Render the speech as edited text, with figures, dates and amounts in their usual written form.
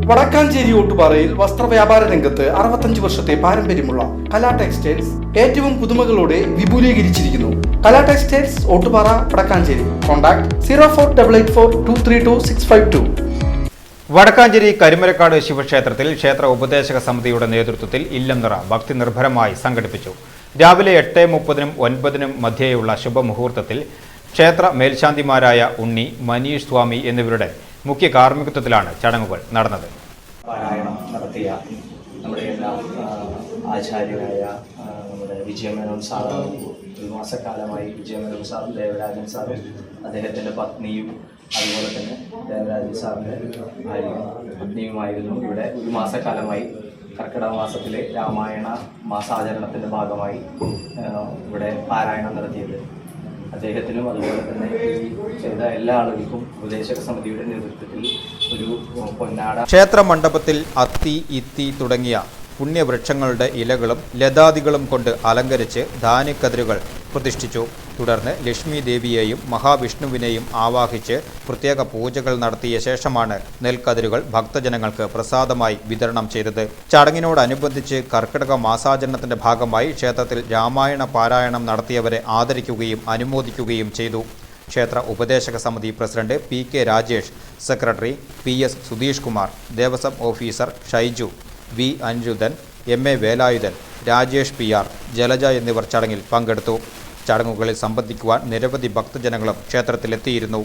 വടക്കാഞ്ചേരി ഓട്ടുപാറയിൽ വസ്ത്രവ്യാപാര രംഗത്ത് 65 വർഷത്തെ പാരമ്പര്യമുള്ള കലാ ടെക്സ്റ്റൈൽസ് ഏറ്റവും പുതുമകളോടെ വിപുലീകരിച്ചിരിക്കുന്നു. കലാ ടെക്സ്റ്റൈൽസ് ഓട്ടുപാറ വടക്കാഞ്ചേരി. കോൺടാക്ട് 04884232 വടക്കാഞ്ചേരി കരിമരക്കാട് ശിവക്ഷേത്രത്തിൽ ക്ഷേത്ര ഉപദേശക സമിതിയുടെ നേതൃത്വത്തിൽ ഇല്ലംനിറ ഭക്തി നിർഭരമായി സംഘടിപ്പിച്ചു. രാവിലെ 8:30-നും 9:00-നും മധ്യേയുള്ള ശുഭമുഹൂർത്തത്തിൽ ക്ഷേത്ര മേൽശാന്തിമാരായ ഉണ്ണി, മനീഷ് സ്വാമി എന്നിവരുടെ മുഖ്യ കാർമ്മികത്വത്തിലാണ് ചടങ്ങുകൾ നടന്നത്. പാരായണം നടത്തിയ നമ്മുടെ എല്ലാ ആചാര്യരായ നമ്മുടെ വിജയമേനോൻ സാറും, ഒരു മാസക്കാലമായി വിജയമേനോൻ സാറും ദേവരാജൻ സാറും അദ്ദേഹത്തിൻ്റെ പത്നിയും അതുപോലെ തന്നെ ദേവരാജൻ സാറിൻ്റെ ഭാര്യയും പത്നിയുമായിരുന്നു ഇവിടെ ഒരു മാസക്കാലമായി കർക്കിടക മാസത്തിലെ രാമായണ മാസാചരണത്തിൻ്റെ ഭാഗമായി ഇവിടെ പാരായണം നടത്തിയത്. അദ്ദേഹത്തിനും അതുപോലെ തന്നെ ഈ ചെയ്ത എല്ലാ ആളുകൾക്കും ഉപദേശക സമിതിയുടെ നേതൃത്വത്തിൽ ഒരു പൊന്നാട. ക്ഷേത്ര മണ്ഡപത്തിൽ അത്തി, ഇത്തി തുടങ്ങിയ പുണ്യവൃക്ഷങ്ങളുടെ ഇലകളും ലതാദികളും കൊണ്ട് അലങ്കരിച്ച് ധാന്യക്കതിരുകൾ പ്രതിഷ്ഠിച്ചു. തുടർന്ന് ലക്ഷ്മി ദേവിയെയും മഹാവിഷ്ണുവിനെയും ആവാഹിച്ച് പ്രത്യേക പൂജകൾ നടത്തിയ ശേഷമാണ് നെൽക്കതിരുകൾ ഭക്തജനങ്ങൾക്ക് പ്രസാദമായി വിതരണം ചെയ്തത്. ചടങ്ങിനോടനുബന്ധിച്ച് കർക്കിടക മാസാചരണത്തിന്റെ ഭാഗമായി ക്ഷേത്രത്തിൽ രാമായണ പാരായണം നടത്തിയവരെ ആദരിക്കുകയും അനുമോദിക്കുകയും ചെയ്തു. ക്ഷേത്ര ഉപദേശക സമിതി president PK Rajesh, secretary PS Sudheesh Kumar, Devaswom officer Shaiju, V Aniruddhan, MA Velayudhan, Rajesh PR, Jalaja എന്നിവർ ചടങ്ങിൽ പങ്കെടുത്തു. ചടങ്ങുകളിൽ സംബന്ധിക്കുവാൻ നിരവധി ഭക്തജനങ്ങളും ക്ഷേത്രത്തിലെത്തിയിരുന്നു.